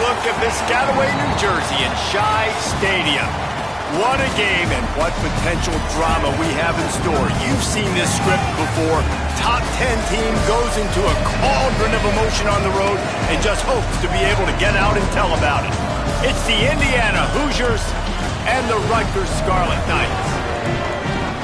look at Piscataway, New Jersey in Shai Stadium. What a game and what potential drama we have in store. You've seen this script before. Top 10 team goes into a cauldron of emotion on the road and just hopes to be able to get out and tell about it. It's the Indiana Hoosiers and the Rutgers Scarlet Knights.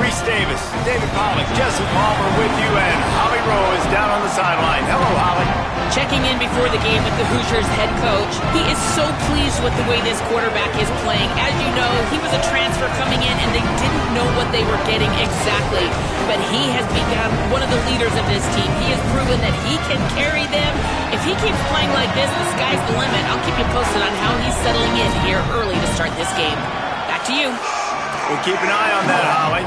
Reese Davis, David Pollack, Jesse Palmer with you, and Holly Rowe is down on the sideline. Hello, Holly. Checking in before the game with the Hoosiers head coach. He is so pleased with the way this quarterback is playing. As you know, he was a transfer coming in, and they didn't know what they were getting exactly. But he has become one of the leaders of this team. He has proven that he can carry them. If he keeps playing like this, the sky's the limit. I'll keep you posted on how he's settling in here early to start this game. Back to you. We'll keep an eye on that, Holly.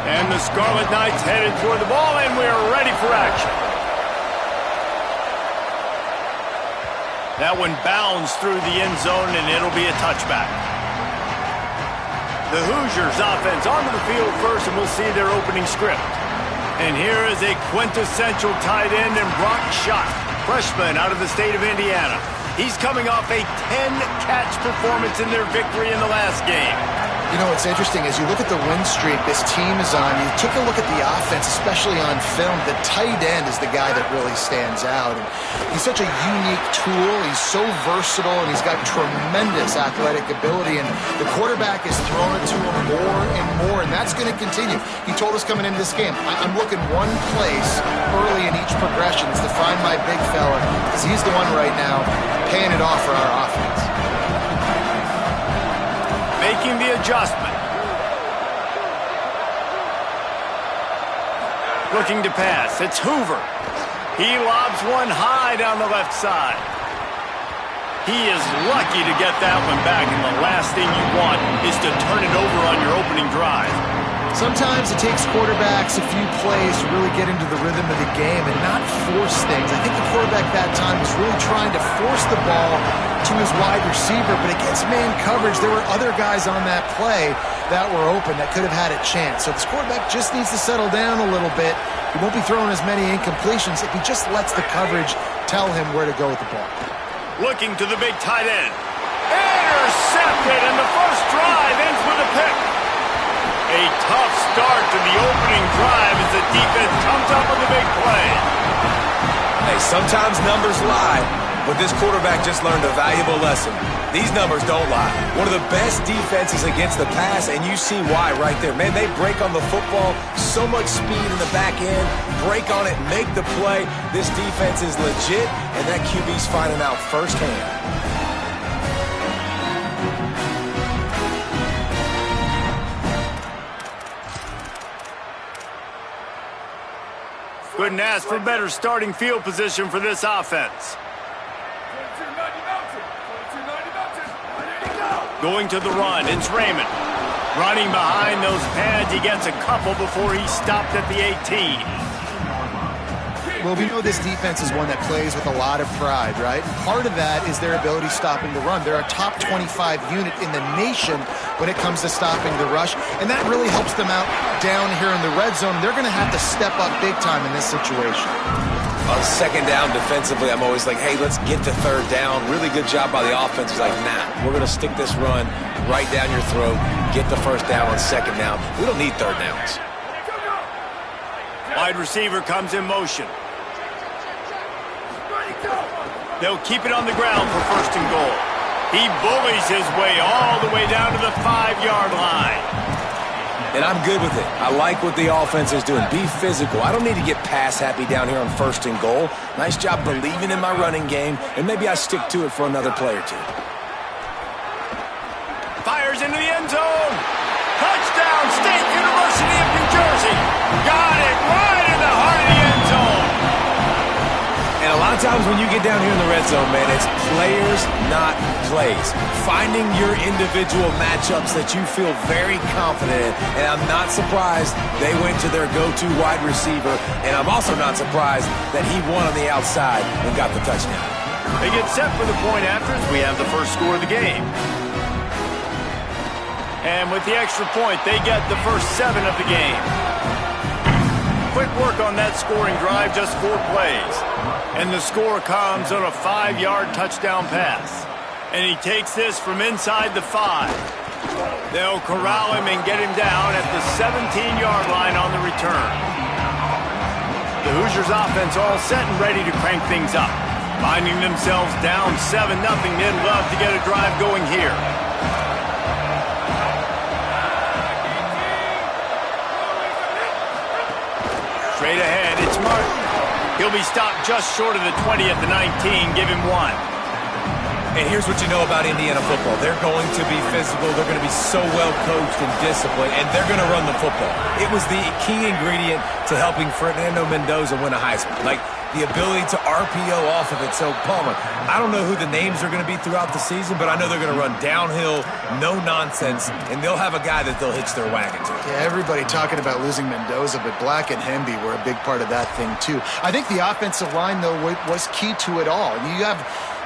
And the Scarlet Knights headed toward the ball, and we're ready for action. That one bounds through the end zone, and it'll be a touchback. The Hoosiers offense onto the field first, and we'll see their opening script. And here is a quintessential tight end in Brock Schott, freshman out of the state of Indiana. He's coming off a 10-catch performance in their victory in the last game. You know, it's interesting. As you look at the win streak this team is on, you took a look at the offense, especially on film. The tight end is the guy that really stands out. And he's such a unique tool. He's so versatile, and he's got tremendous athletic ability. And the quarterback is throwing it to him more and more, and that's going to continue. He told us coming into this game, I'm looking one place early in each progression is to find my big fella, because he's the one right now paying it off for our offense. Making the adjustment. Looking to pass. It's Hoover. He lobs one high down the left side. He is lucky to get that one back, and the last thing you want is to turn it over on your opening drive. Sometimes it takes quarterbacks a few plays to really get into the rhythm of the game and not force things. I think the quarterback that time was really trying to force the ball to his wide receiver, but against man coverage, there were other guys on that play that were open that could have had a chance. So this quarterback just needs to settle down a little bit. He won't be throwing as many incompletions if he just lets the coverage tell him where to go with the ball. Looking to the big tight end. Intercepted, and the first drive ends with a pick. A tough start to the opening drive as the defense comes up with a big play. Hey, sometimes numbers lie, but this quarterback just learned a valuable lesson. These numbers don't lie. One of the best defenses against the pass, and you see why right there. Man, they break on the football, so much speed in the back end, break on it, make the play. This defense is legit, and that QB's finding out firsthand. Couldn't ask for better starting field position for this offense. Going to the run, it's Raymond. Running behind those pads, he gets a couple before he stopped at the 18. Well, we know this defense is one that plays with a lot of pride, right? And part of that is their ability stopping the run. They're a top 25 unit in the nation when it comes to stopping the rush, and that really helps them out down here in the red zone. They're going to have to step up big time in this situation. On second down defensively, I'm always like, hey, let's get to third down. Really good job by the offense. It's like, nah, we're going to stick this run right down your throat, get the first down on second down. We don't need third downs. Wide receiver comes in motion. They'll keep it on the ground for first and goal. He bullies his way all the way down to the 5-yard line. And I'm good with it. I like what the offense is doing. Be physical. I don't need to get pass happy down here on first and goal. Nice job believing in my running game, and maybe I stick to it for another play or two. Fires into the end zone. Touchdown, State University of New Jersey. Got it right in the heart of the end zone. And a lot of times when you get down here in the red zone, man, it's players, not plays. Finding your individual matchups that you feel very confident in. And I'm not surprised they went to their go-to wide receiver. And I'm also not surprised that he won on the outside and got the touchdown. They get set for the point after as we have the first score of the game. And with the extra point, they get the first 7 of the game. Quick work on that scoring drive, just 4 plays. And the score comes on a 5-yard touchdown pass. And he takes this from inside the 5. They'll corral him and get him down at the 17-yard line on the return. The Hoosiers offense all set and ready to crank things up. Finding themselves down 7-0, they'd love to get a drive going here. Straight ahead, it's Martin. He'll be stopped just short of the 20 at the 19. Give him 1. And here's what you know about Indiana football. They're going to be physical. They're going to be so well coached and disciplined, and they're going to run the football. It was the key ingredient to helping Fernando Mendoza win a Heisman. Like, the ability to RPO off of it. So, Palmer, I don't know who the names are going to be throughout the season, but I know they're going to run downhill, no nonsense, and they'll have a guy that they'll hitch their wagon to. Yeah, everybody talking about losing Mendoza, but Black and Hemby were a big part of that thing, too. I think the offensive line, though, was key to it all.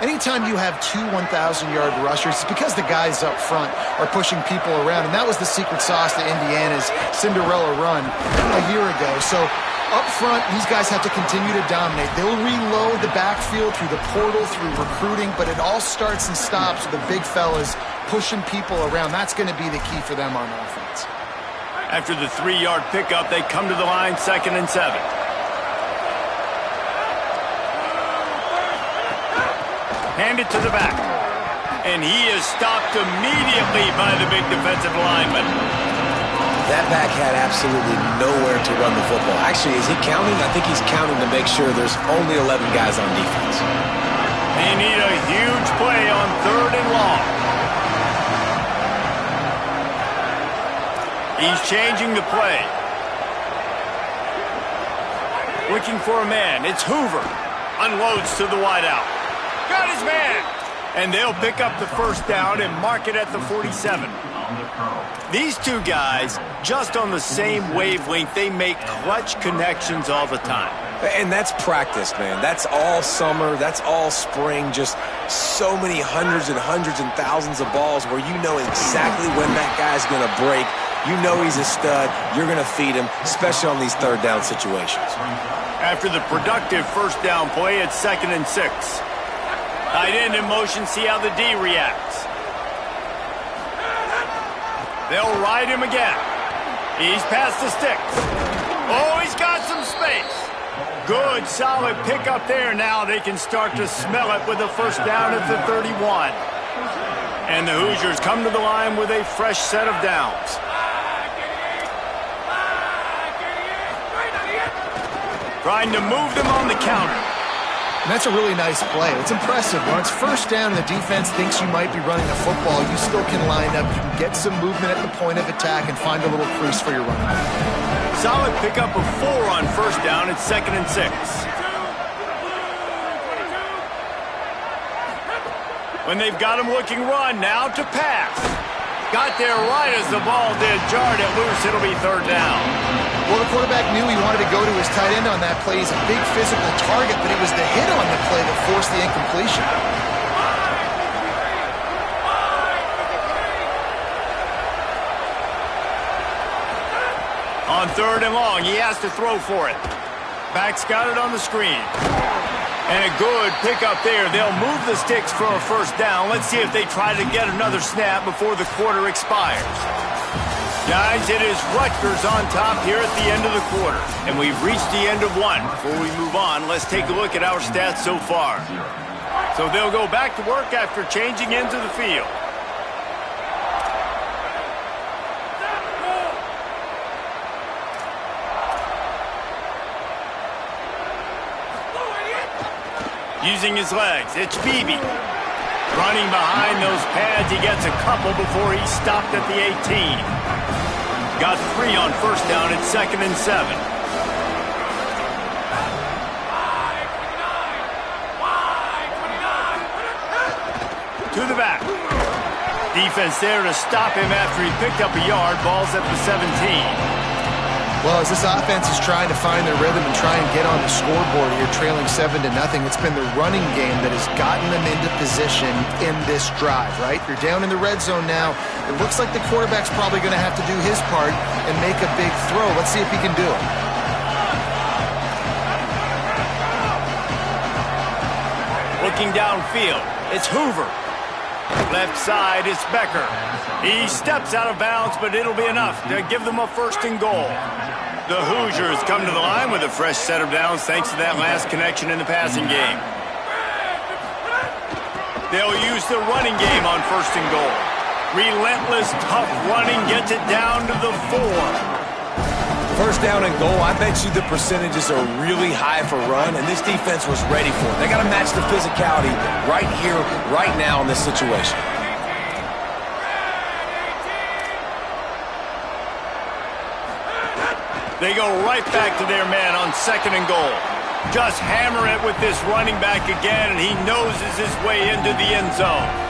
Anytime you have 2 1,000-yard rushers, it's because the guys up front are pushing people around, and that was the secret sauce to Indiana's Cinderella run a year ago. So up front, these guys have to continue to dominate. They'll reload the backfield through the portal, through recruiting, but it all starts and stops with the big fellas pushing people around. That's going to be the key for them on offense. After the 3-yard pickup, they come to the line, 2nd and 7. Hand it to the back. And he is stopped immediately by the big defensive lineman. That back had absolutely nowhere to run the football. Actually, is he counting? I think he's counting to make sure there's only 11 guys on defense. They need a huge play on 3rd and long. He's changing the play. Looking for a man. It's Hoover. Unloads to the wideout. Got his man. And they'll pick up the 1st down and mark it at the 47. These two guys, just on the same wavelength, they make clutch connections all the time. And that's practice, man. That's all summer. That's all spring. Just so many hundreds and thousands of balls where you know exactly when that guy's going to break. You know he's a stud. You're going to feed him, especially on these 3rd down situations. After the productive 1st down play, it's 2nd and 6. Tight end in motion, see how the D reacts. They'll ride him again. He's past the sticks. Oh, he's got some space. Good, solid pickup there. Now they can start to smell it with a 1st down at the 31. And the Hoosiers come to the line with a fresh set of downs. Trying to move them on the counter. And that's a really nice play. It's impressive. When it's 1st down and the defense thinks you might be running the football, you still can line up. You can get some movement at the point of attack and find a little crease for your running back. Solid pickup of 4 on 1st down. It's 2nd and 6. When they've got him looking run, now to pass. Got there right as the ball did. Jarred it loose. It'll be 3rd down. Well, the quarterback knew he wanted to go to his tight end on that play. He's a big physical target, but it was the hit on the play that forced the incompletion. On 3rd and long, he has to throw for it. Back's got it on the screen. And a good pickup there. They'll move the sticks for a 1st down. Let's see if they try to get another snap before the quarter expires. Guys, it is Rutgers on top here at the end of the quarter. And we've reached the end of one. Before we move on, let's take a look at our stats so far. So they'll go back to work after changing into the field. Using his legs, it's Beebe. Running behind those pads, he gets a couple before he's stopped at the 18. Got 3 on 1st down, it's 2nd and 7. To the back. Defense there to stop him after he picked up a yard. Ball's at the 17. Well, as this offense is trying to find their rhythm and try and get on the scoreboard here, trailing 7-0, it's been the running game that has gotten them into position in this drive, right? You're down in the red zone now. It looks like the quarterback's probably going to have to do his part and make a big throw. Let's see if he can do it. looking downfield. It's Hoover. Left side is Becker. He steps out of bounds, but it'll be enough to give them a 1st and goal. The Hoosiers come to the line with a fresh set of downs thanks to that last connection in the passing game. They'll use the running game on 1st and goal. Relentless, tough running gets it down to the 4. 1st down and goal, I bet you the percentages are really high for run, and this defense was ready for it. They got to match the physicality right here, right now in this situation. They go right back to their man on 2nd and goal. Just hammer it with this running back again, and he noses his way into the end zone.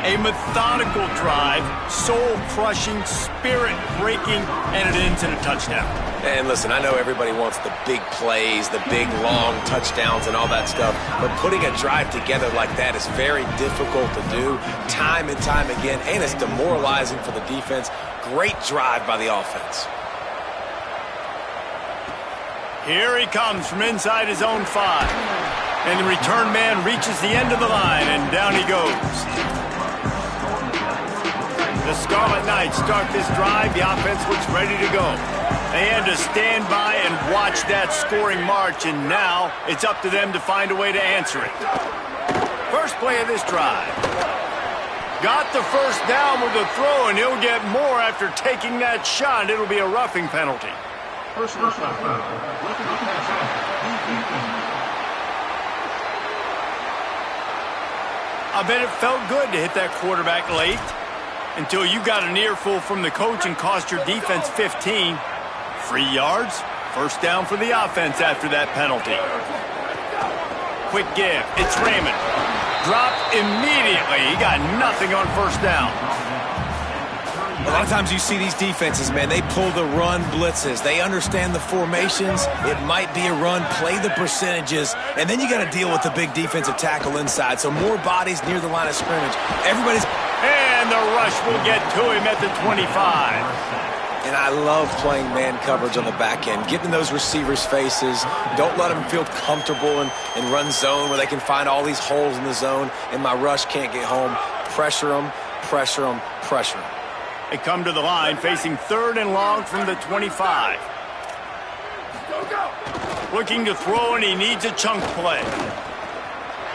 A methodical drive, soul-crushing, spirit-breaking, and it ends in a touchdown. And listen, I know everybody wants the big plays, the big, long touchdowns and all that stuff, but putting a drive together like that is very difficult to do time and time again, and it's demoralizing for the defense. Great drive by the offense. Here he comes from inside his own 5. And the return man reaches the end of the line, and down he goes. The Scarlet Knights start this drive. The offense looks ready to go. They had to stand by and watch that scoring march, and now it's up to them to find a way to answer it. First play of this drive. Got the 1st down with the throw, and he'll get more after taking that shot. It'll be a roughing penalty. I bet it felt good to hit that quarterback late until you got an earful from the coach and cost your defense 15. 3 yards, 1st down for the offense after that penalty. Quick give, it's Raymond. Dropped immediately. He got nothing on 1st down. A lot of times you see these defenses, man, they pull the run blitzes. They understand the formations. It might be a run, play the percentages, and then you got to deal with the big defensive tackle inside. So more bodies near the line of scrimmage. Everybody's... And the rush will get to him at the 25. And I love playing man coverage on the back end, getting those receivers' faces. Don't let them feel comfortable and run zone where they can find all these holes in the zone, and my rush can't get home. Pressure them, pressure them, pressure them. They come to the line facing 3rd and long from the 25. Looking to throw, and he needs a chunk play.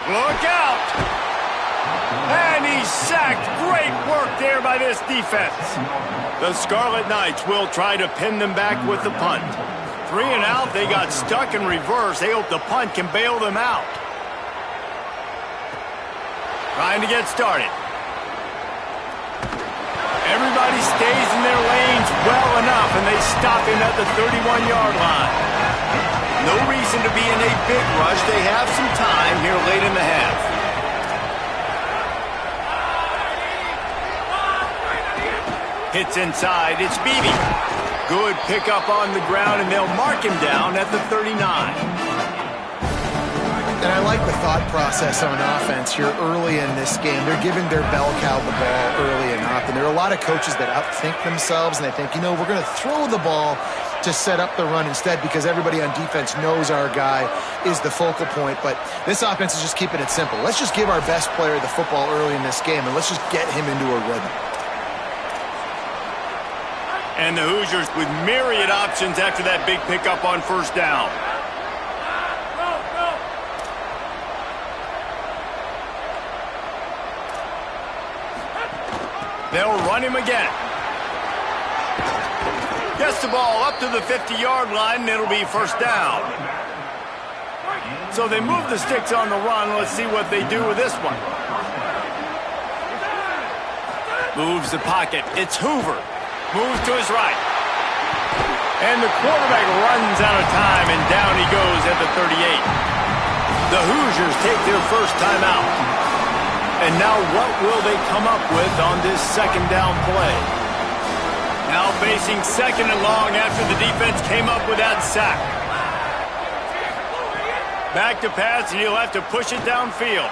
Look out! And he's sacked. Great work there by this defense. The Scarlet Knights will try to pin them back with the punt. 3 and out, they got stuck in reverse. They hope the punt can bail them out. Trying to get started. Everybody stays in their lanes well enough, and they stop him at the 31-yard line. No reason to be in a big rush. They have some time here late in the half. Hits inside. It's Beebe. Good pickup on the ground, and they'll mark him down at the 39. And I like the thought process on offense here early in this game. They're giving their bell cow the ball early enough. And there are a lot of coaches that outthink themselves, and they think, you know, we're going to throw the ball to set up the run instead because everybody on defense knows our guy is the focal point. But this offense is just keeping it simple. Let's just give our best player the football early in this game, and let's just get him into a rhythm. And the Hoosiers with myriad options after that big pickup on 1st down. They'll run him again. Gets the ball up to the 50-yard line, and it'll be 1st down. So they move the sticks on the run. Let's see what they do with this one. Moves the pocket. It's Hoover. Moves to his right. And the quarterback runs out of time, and down he goes at the 38. The Hoosiers take their 1st time out. And now what will they come up with on this 2nd down play? Now facing 2nd and long after the defense came up with that sack. Back to pass, and he'll have to push it downfield.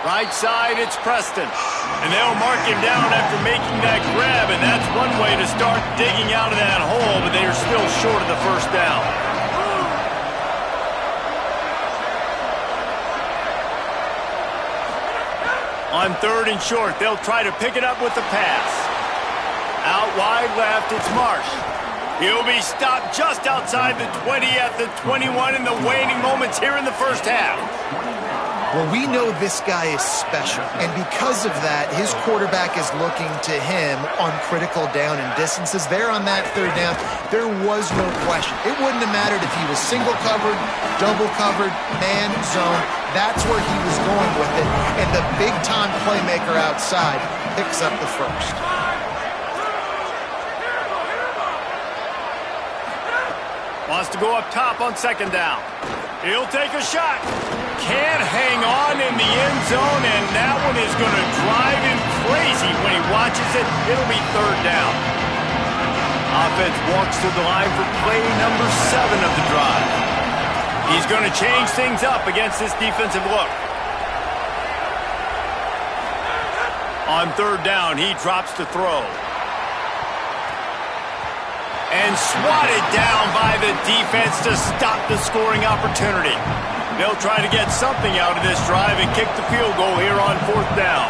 Right side, it's Preston. And they'll mark him down after making that grab, and that's one way to start digging out of that hole, but they are still short of the 1st down. On 3rd and short, they'll try to pick it up with the pass. Out wide left, it's Marsh. He'll be stopped just outside the 20 at the 21 in the waning moments here in the first half. Well, we know this guy is special, and because of that, his quarterback is looking to him on critical down and distances. There on that 3rd down, there was no question. It wouldn't have mattered if he was single covered, double covered, man, zone. That's where he was going with it, and the big-time playmaker outside picks up the first. Wants to go up top on 2nd down. He'll take a shot. Can't hang on in the end zone, and that one is going to drive him crazy when he watches it. It'll be 3rd down. Offense walks to the line for play number 7 of the drive. He's going to change things up against this defensive look. On 3rd down, he drops to throw. And swatted down by the defense to stop the scoring opportunity. They'll try to get something out of this drive and kick the field goal here on 4th down.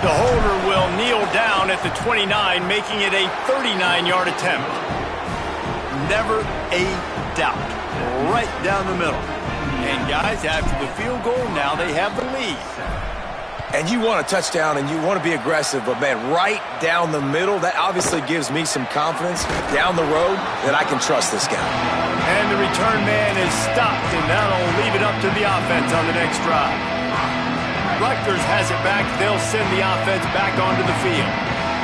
The holder will kneel down at the 29, making it a 39-yard attempt. Never a doubt. Right down the middle. And guys, after the field goal, now they have the lead. And you want a touchdown and you want to be aggressive, but, man, right down the middle, that obviously gives me some confidence down the road that I can trust this guy. And the return man is stopped, and that'll leave it up to the offense on the next drive. Rutgers has it back. They'll send the offense back onto the field.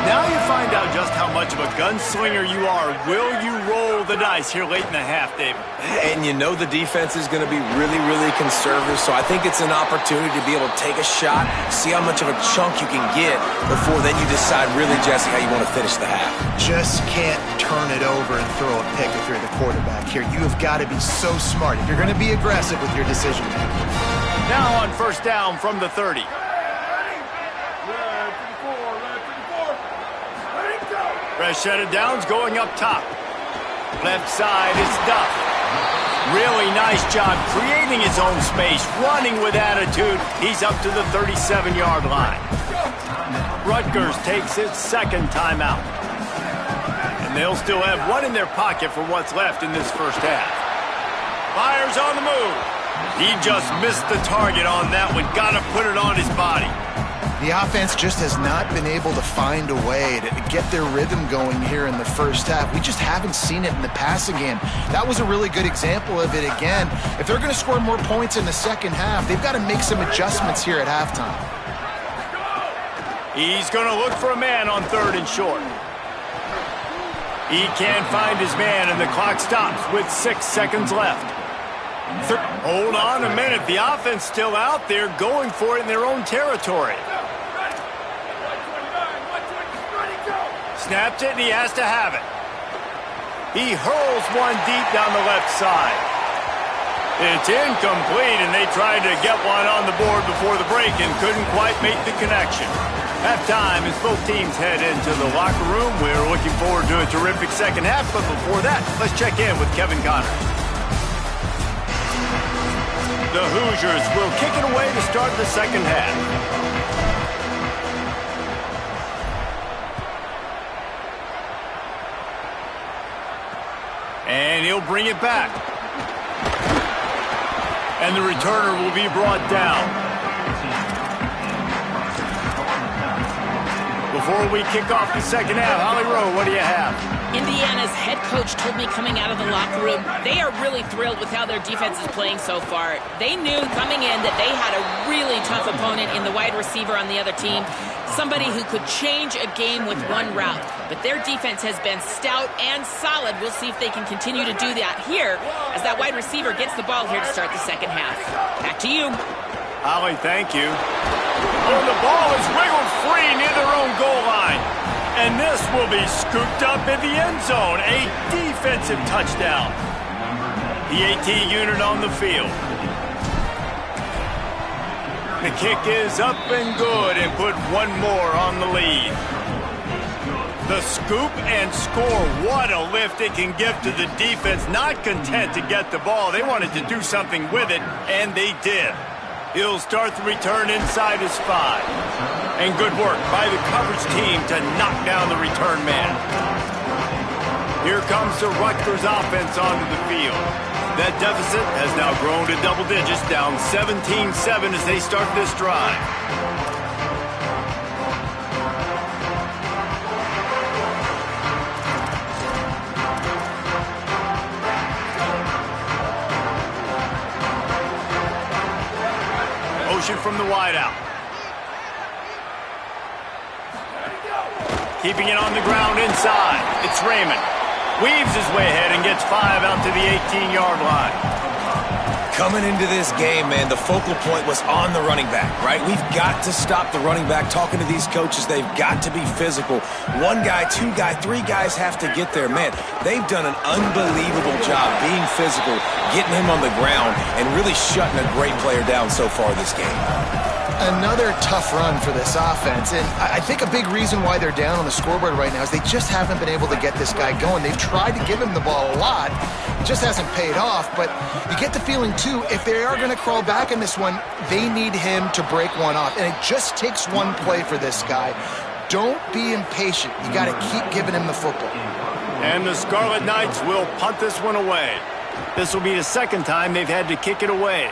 Now you find out just how much of a gunslinger you are. Will you roll the dice here late in the half, David? And you know the defense is going to be really, really conservative, so I think it's an opportunity to be able to take a shot, see how much of a chunk you can get before then you decide really, Jesse, how you want to finish the half. Just can't turn it over and throw a pick if you're the quarterback here. You have got to be so smart if you're going to be aggressive with your decision making. Now on 1st down from the 30. Fresh set of downs going up top. Left side is Duff. Really nice job creating his own space, running with attitude. He's up to the 37-yard line. Rutgers takes its 2nd timeout. And they'll still have one in their pocket for what's left in this first half. Fires on the move. He just missed the target on that one. Got to put it on his body. The offense just has not been able to find a way to get their rhythm going here in the first half. We just haven't seen it in the passing game. That was a really good example of it again. If they're going to score more points in the second half, they've got to make some adjustments here at halftime. He's going to look for a man on 3rd and short. He can't find his man, and the clock stops with 6 seconds left. Hold on a minute. The offense still out there going for it in their own territory. Snaps it, and he has to have it. He hurls one deep down the left side. It's incomplete, and they tried to get one on the board before the break and couldn't quite make the connection. Halftime as both teams head into the locker room. We're looking forward to a terrific second half, but before that, let's check in with Kevin Connors. The Hoosiers will kick it away to start the second half. And he'll bring it back. And the returner will be brought down. Before we kick off the second half, Holly Rowe, what do you have? Indiana's head coach told me coming out of the locker room, they are really thrilled with how their defense is playing so far. They knew coming in that they had a really tough opponent in the wide receiver on the other team, somebody who could change a game with one route. But their defense has been stout and solid. We'll see if they can continue to do that here as that wide receiver gets the ball here to start the second half. Back to you. Holly, thank you. Oh, the ball is wiggled free near their own goal line. And this will be scooped up in the end zone. A defensive touchdown. The AT unit on the field. The kick is up and good and put one more on the lead. The scoop and score. What a lift it can give to the defense. Not content to get the ball. They wanted to do something with it, and they did. He'll start the return inside his 5. And good work by the coverage team to knock down the return man. Here comes the Rutgers offense onto the field. That deficit has now grown to double digits, down 17-7 as they start this drive. From the wideout. Keeping it on the ground inside. It's Raymond. Weaves his way ahead and gets 5 out to the 18-yard line. Coming into this game, man, the focal point was on the running back, right? We've got to stop the running back. Talking to these coaches, they've got to be physical. 1 guy, 2 guy, 3 guys have to get there. Man, they've done an unbelievable job being physical, getting him on the ground, and really shutting a great player down so far this game. Another tough run for this offense, and I think a big reason why they're down on the scoreboard right now is they just haven't been able to get this guy going. They've tried to give him the ball a lot. It just hasn't paid off, but you get the feeling, too, if they are going to crawl back in this one, they need him to break one off, and it just takes one play for this guy. Don't be impatient. You got to keep giving him the football. And the Scarlet Knights will punt this one away. This will be the second time they've had to kick it away.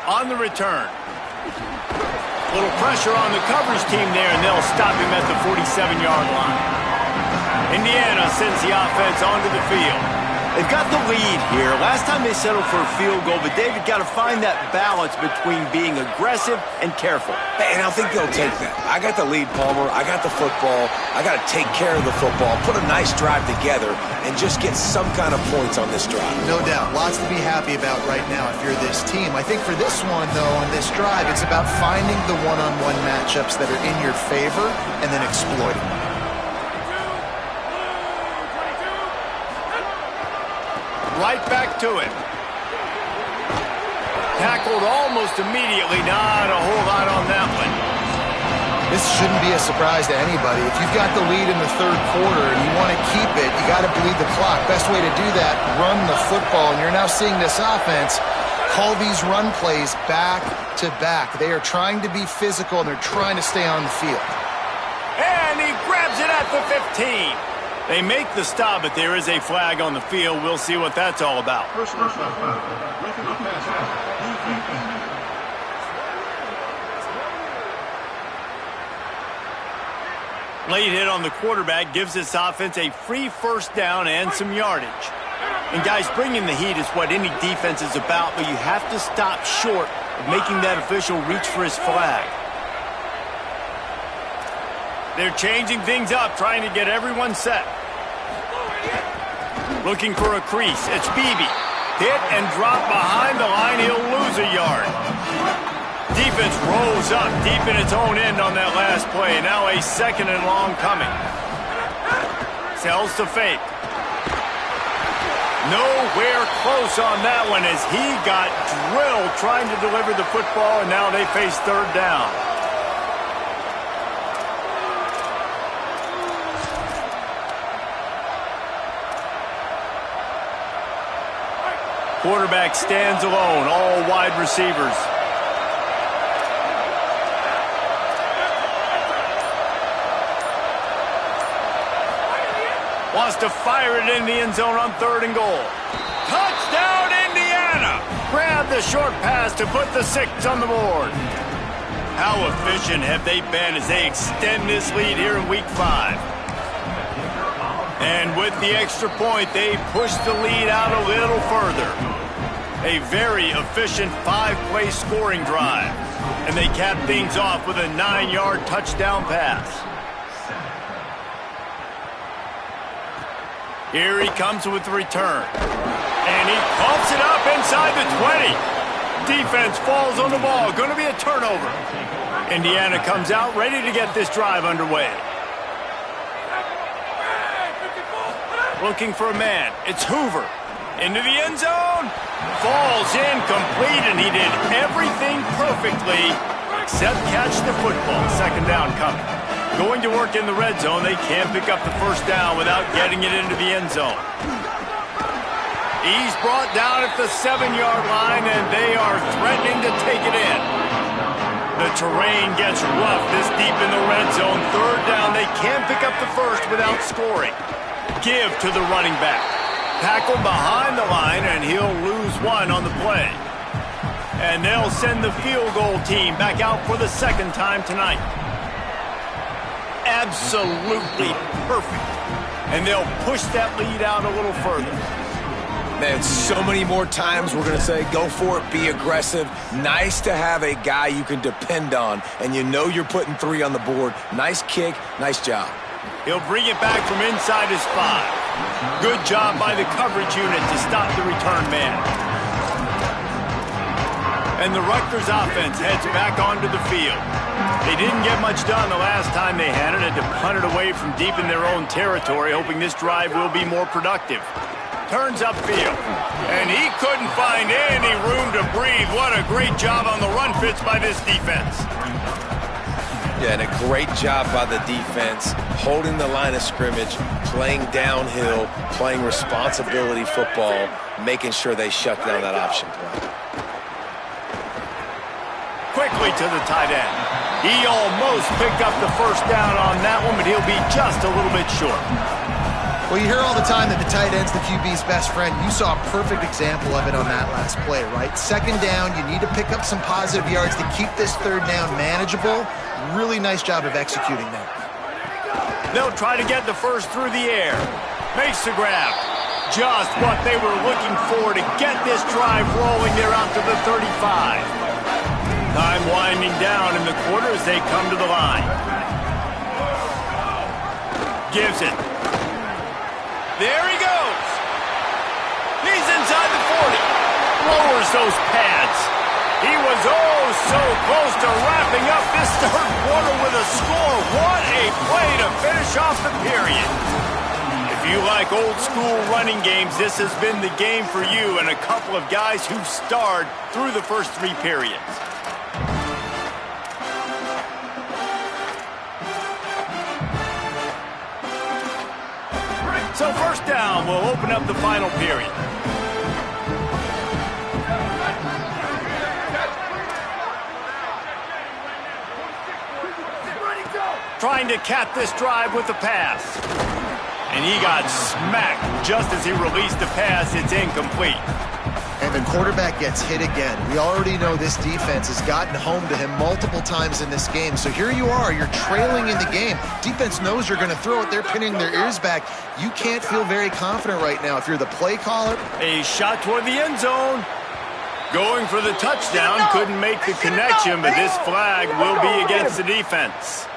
On the return. A little pressure on the coverage team there, and they'll stop him at the 47-yard line. Indiana sends the offense onto the field. They've got the lead here. Last time they settled for a field goal, but David got to find that balance between being aggressive and careful. And I think they'll take that. I got the lead, Palmer. I got the football. I got to take care of the football, put a nice drive together, and just get some kind of points on this drive. No doubt. Lots to be happy about right now if you're this team. I think for this one, though, on this drive, it's about finding the one-on-one matchups that are in your favor and then exploiting them. Right back to it. Tackled almost immediately. Not a whole lot on that one. This shouldn't be a surprise to anybody. If you've got the lead in the third quarter and you want to keep it, you got to bleed the clock. Best way to do that, run the football. And you're now seeing this offense call these run plays back to back. They are trying to be physical, and they're trying to stay on the field. And he grabs it at the 15. They make the stop, but there is a flag on the field. We'll see what that's all about. Late hit on the quarterback gives this offense a free first down and some yardage. And guys, bringing the heat is what any defense is about, but you have to stop short of making that official reach for his flag. They're changing things up, trying to get everyone set. Looking for a crease. It's Beebe. Hit and drop behind the line. He'll lose a yard. Defense rolls up deep in its own end on that last play. Now a second and long coming. Sells to fake. Nowhere close on that one as he got drilled trying to deliver the football, and now they face third down. Quarterback stands alone, all wide receivers. Wants to fire it in the end zone on 3rd and goal. Touchdown, Indiana! Grab the short pass to put the 6 on the board. How efficient have they been as they extend this lead here in Week 5? And with the extra point, they push the lead out a little further. A very efficient 5-play scoring drive. And they cap things off with a 9-yard touchdown pass. Here he comes with the return. And he pumps it up inside the 20. Defense falls on the ball. Going to be a turnover. Indiana comes out ready to get this drive underway. Looking for a man. It's Hoover. Into the end zone. Falls incomplete, and he did everything perfectly except catch the football. Second down coming. Going to work in the red zone. They can't pick up the first down without getting it into the end zone. He's brought down at the 7-yard line, and they are threatening to take it in. The terrain gets rough this deep in the red zone. Third down, they can't pick up the first without scoring. Give to the running back. Tackle behind the line, and he'll lose one on the play. And they'll send the field goal team back out for the second time tonight. Absolutely perfect. And they'll push that lead out a little further. Man, so many more times we're going to say, go for it, be aggressive. Nice to have a guy you can depend on, and you know you're putting 3 on the board. Nice kick, nice job. He'll bring it back from inside his 5. Good job by the coverage unit to stop the return man. And the Rutgers offense heads back onto the field. They didn't get much done the last time they had it, and to punt it away from deep in their own territory, hoping this drive will be more productive. Turns upfield, and he couldn't find any room to breathe. What a great job on the run fits by this defense. Yeah, and a great job by the defense, holding the line of scrimmage, playing downhill, playing responsibility football, making sure they shut down that option play. Quickly to the tight end. He almost picked up the first down on that one, but he'll be just a little bit short. Well, you hear all the time that the tight end's the QB's best friend. You saw a perfect example of it on that last play, right? Second down, you need to pick up some positive yards to keep this third down manageable. Really nice job of executing that. They'll try to get the first through the air. Makes the grab. Just what they were looking for to get this drive rolling. They're out to the 35. Time winding down in the quarter as they come to the line. Gives it. There he goes. He's inside the 40. Lowers those pads. He was oh so close to wrapping up this third quarter with a score. What a play to finish off the period. If you like old school running games, this has been the game for you and a couple of guys who starred through the first 3 periods. So first down will open up the final period. Trying to cap this drive with the pass. And he got smacked just as he released the pass. It's incomplete. And the quarterback gets hit again. We already know this defense has gotten home to him multiple times in this game. So here you are, you're trailing in the game. Defense knows you're going to throw it. They're pinning their ears back. You can't feel very confident right now if you're the play caller. A shot toward the end zone. Going for the touchdown. Couldn't make the connection, but this flag will be against the defense.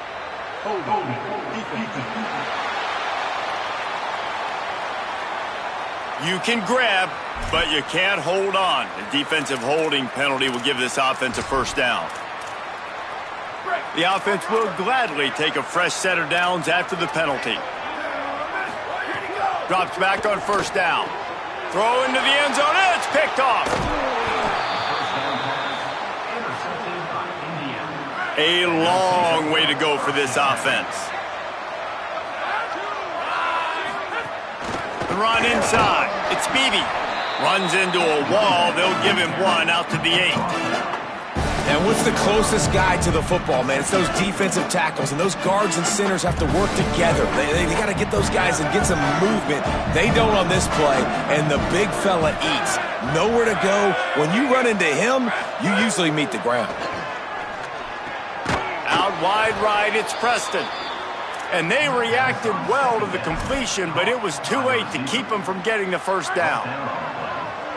You can grab, but you can't hold on. The defensive holding penalty will give this offense a first down. The offense will gladly take a fresh set of downs after the penalty. Drops back on first down. Throw into the end zone. It's picked off. A long way to go for this offense. The run inside. It's Beebe. Runs into a wall. They'll give him 1 out to the 8. And what's the closest guy to the football, man? It's those defensive tackles, and those guards and centers have to work together. They got to get those guys and get some movement. They don't on this play, and the big fella eats. Nowhere to go. When you run into him, you usually meet the ground. Out wide right, it's Preston. And they reacted well to the completion, but it was too late to keep them from getting the first down.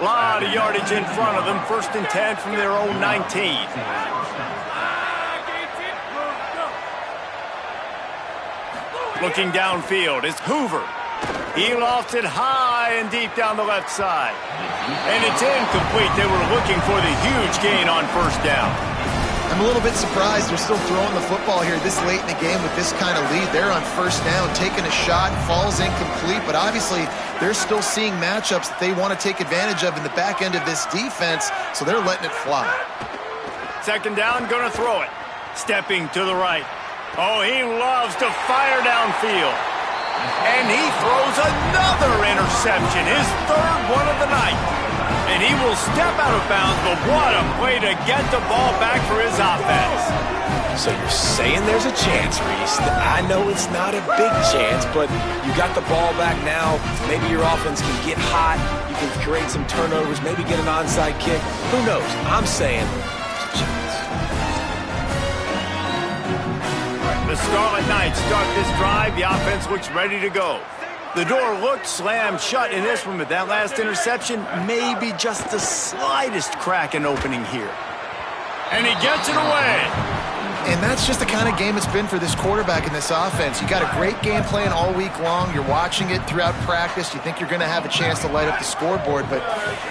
A lot of yardage in front of them. 1st and 10 from their own 19. Looking downfield, it's Hoover. He lofts it high and deep down the left side. And it's incomplete. They were looking for the huge gain on first down. I'm a little bit surprised they're still throwing the football here this late in the game with this kind of lead. They're on first down, taking a shot, falls incomplete, but obviously they're still seeing matchups that they want to take advantage of in the back end of this defense, so they're letting it fly. Second down, going to throw it. Stepping to the right. Oh, he loves to fire downfield. And he throws another interception, his third one of the night. And he will step out of bounds, but what a play to get the ball back for his offense. So you're saying there's a chance, Reese. I know it's not a big chance, but you got the ball back now. Maybe your offense can get hot. You can create some turnovers, maybe get an onside kick. Who knows? I'm saying there's a chance. The Scarlet Knights start this drive. The offense looks ready to go. The door looked slammed shut in this one, but that last interception may be just the slightest crack in opening here. And he gets it away. And that's just the kind of game it's been for this quarterback in this offense. You got a great game plan all week long. You're watching it throughout practice. You think you're going to have a chance to light up the scoreboard, but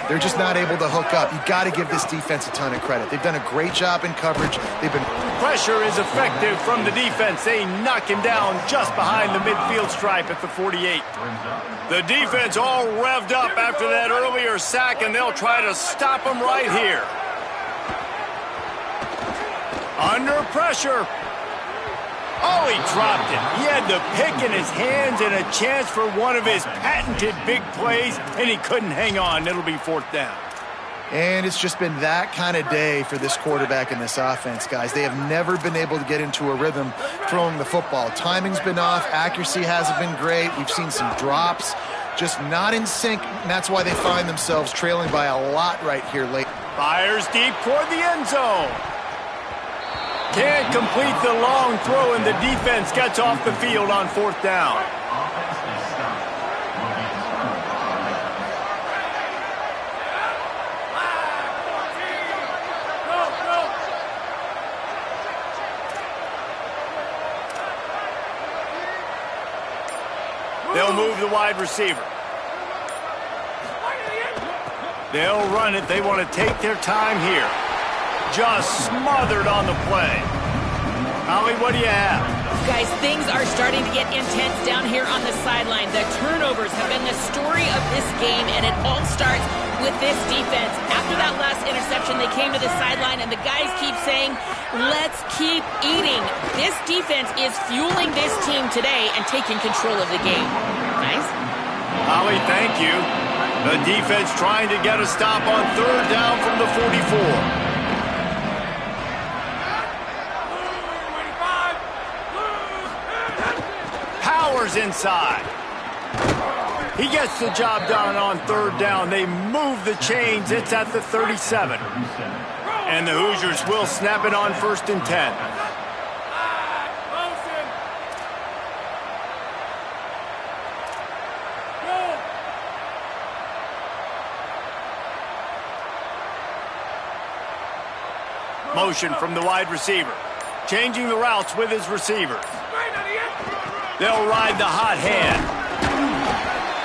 they're just not able to hook up. You got to give this defense a ton of credit. They've done a great job in coverage. Pressure is effective from the defense. They knock him down just behind the midfield stripe at the 48. The defense all revved up after that earlier sack, and they'll try to stop him right here. Under pressure. Oh, he dropped it. He had the pick in his hands and a chance for one of his patented big plays, and he couldn't hang on. It'll be fourth down. And it's just been that kind of day for this quarterback in this offense, guys. They have never been able to get into a rhythm throwing the football. Timing's been off. Accuracy hasn't been great. We've seen some drops. Just not in sync, and that's why they find themselves trailing by a lot right here late. Fires deep toward the end zone. Can't complete the long throw, and the defense gets off the field on fourth down. They'll move the wide receiver. They'll run it. They want to take their time here. Just smothered on the play. Holly, what do you have? Guys, things are starting to get intense down here on the sideline. The turnovers have been the story of this game, and it all starts with this defense. After that last interception, they came to the sideline, and the guys keep saying, let's keep eating. This defense is fueling this team today and taking control of the game. Guys? Holly, thank you. The defense trying to get a stop on third down from the 44. Inside. He gets the job done on third down. They move the chains. It's at the 37. And the Hoosiers will snap it on first and 10. Motion from the wide receiver. Changing the routes with his receivers. They'll ride the hot hand.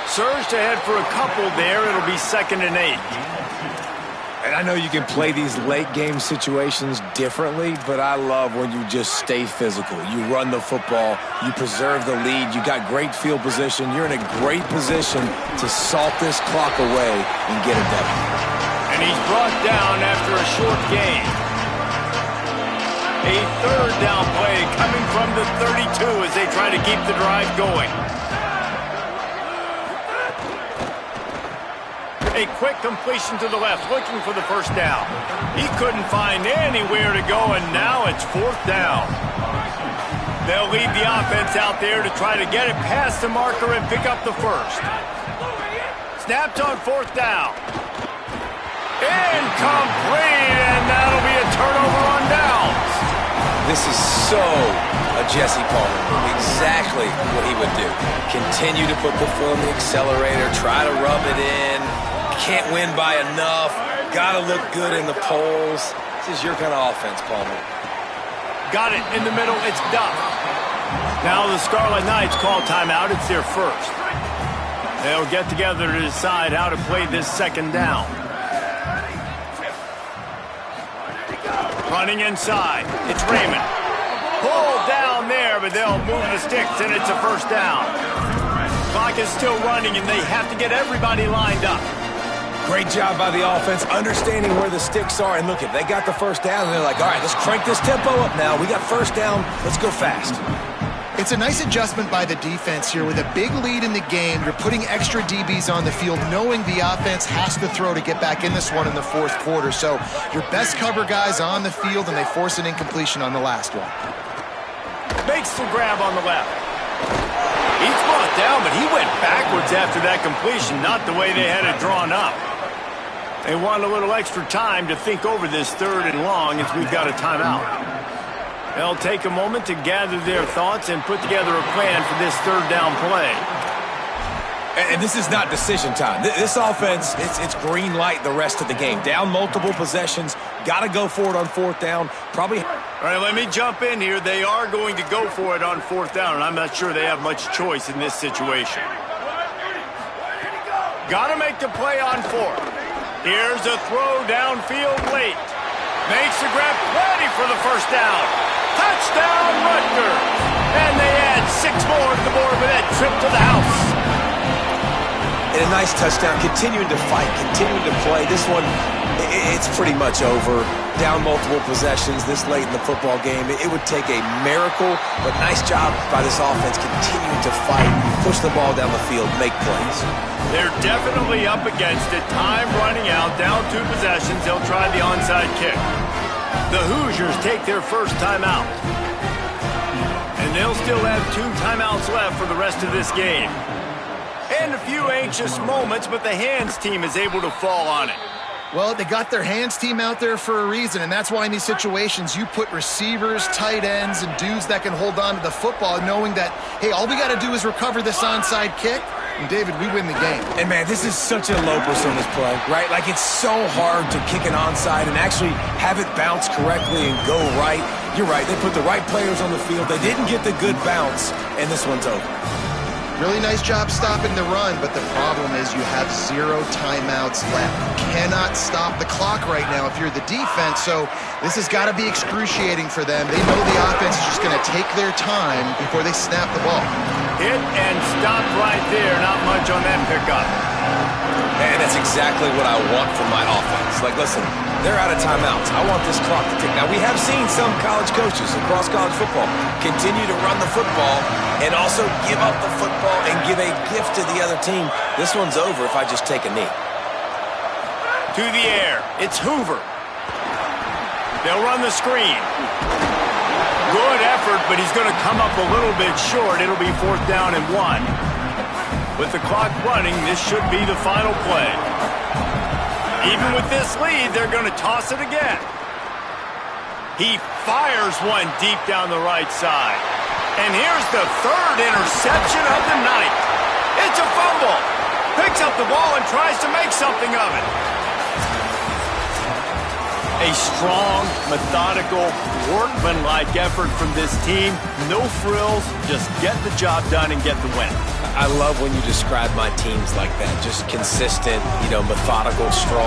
Surged ahead for a couple there. It'll be 2nd and 8. And I know you can play these late game situations differently, but I love when you just stay physical. You run the football. You preserve the lead. You got great field position. You're in a great position to salt this clock away and get a W. And he's brought down after a short gain. A third down play coming from the 32 as they try to keep the drive going. A quick completion to the left, looking for the first down. He couldn't find anywhere to go, and now it's fourth down. They'll lead the offense out there to try to get it past the marker and pick up the first. Snapped on fourth down. Incomplete, and that'll be a turnover on downs. This is so a Jesse Palmer move. Exactly what he would do. Continue to put the foot on the accelerator, try to rub it in. Can't win by enough. Got to look good in the polls. This is your kind of offense, Palmer. Got it in the middle. It's Duff. Now the Scarlet Knights call timeout. It's their first. They'll get together to decide how to play this second down. Running inside. It's Raymond. Pulled down there, but they'll move the sticks, and it's a first down. Clock is still running, and they have to get everybody lined up. Great job by the offense, understanding where the sticks are. And look, if they got the first down, and they're like, all right, let's crank this tempo up now. We got first down. Let's go fast. It's a nice adjustment by the defense here. With a big lead in the game, you're putting extra DBs on the field, knowing the offense has to throw to get back in this one in the fourth quarter. So your best cover guys on the field, and they force an incompletion on the last one. Makes the grab on the left. He's brought down, but he went backwards after that completion, not the way they had it drawn up. They want a little extra time to think over this 3rd and long as we've got a timeout. They'll take a moment to gather their thoughts and put together a plan for this 3rd down play. And this is not decision time. This offense, it's green light the rest of the game. Down multiple possessions, got to go for it on 4th down. Probably. All right, let me jump in here. They are going to go for it on 4th down, and I'm not sure they have much choice in this situation. Got to make the play on 4th. Here's a throw downfield late. Makes the grab, plenty for the 1st down. Touchdown, Rutgers. And they add 6 more to the board with that trip to the house. And a nice touchdown, continuing to fight, continuing to play. This one, it's pretty much over. Down multiple possessions this late in the football game. It would take a miracle, but nice job by this offense continuing to fight, push the ball down the field, make plays. They're definitely up against it. Time running out, down 2 possessions. They'll try the onside kick. The Hoosiers take their first timeout. And they'll still have 2 timeouts left for the rest of this game. And a few anxious moments, but the hands team is able to fall on it. Well, they got their hands team out there for a reason, and that's why in these situations you put receivers, tight ends, and dudes that can hold on to the football, knowing that, hey, all we got to do is recover this onside kick, and David, we win the game. And man, this is such a low percentage play, right? Like, it's so hard to kick an onside and actually have it bounce correctly and go right. You're right, they put the right players on the field. They didn't get the good bounce, and this one's over. Really nice job stopping the run, but the problem is you have 0 timeouts left. You cannot stop the clock right now if you're the defense, so this has got to be excruciating for them. They know the offense is just going to take their time before they snap the ball. Hit and stop right there. Not much on that pickup. And that's exactly what I want from my offense. Like, listen, they're out of timeouts. I want this clock to tick. Now, we have seen some college coaches across college football continue to run the football and also give up the football and give a gift to the other team. This one's over if I just take a knee. To the air. It's Hoover. They'll run the screen. Good effort, but he's going to come up a little bit short. It'll be 4th down and 1. With the clock running, this should be the final play. Even with this lead, they're going to toss it again. He fires one deep down the right side. And here's the 3rd interception of the night. It's a fumble. Picks up the ball and tries to make something of it. A strong, methodical, workmanlike effort from this team. No frills, just get the job done and get the win. I love when you describe my teams like that. Just consistent, methodical, strong.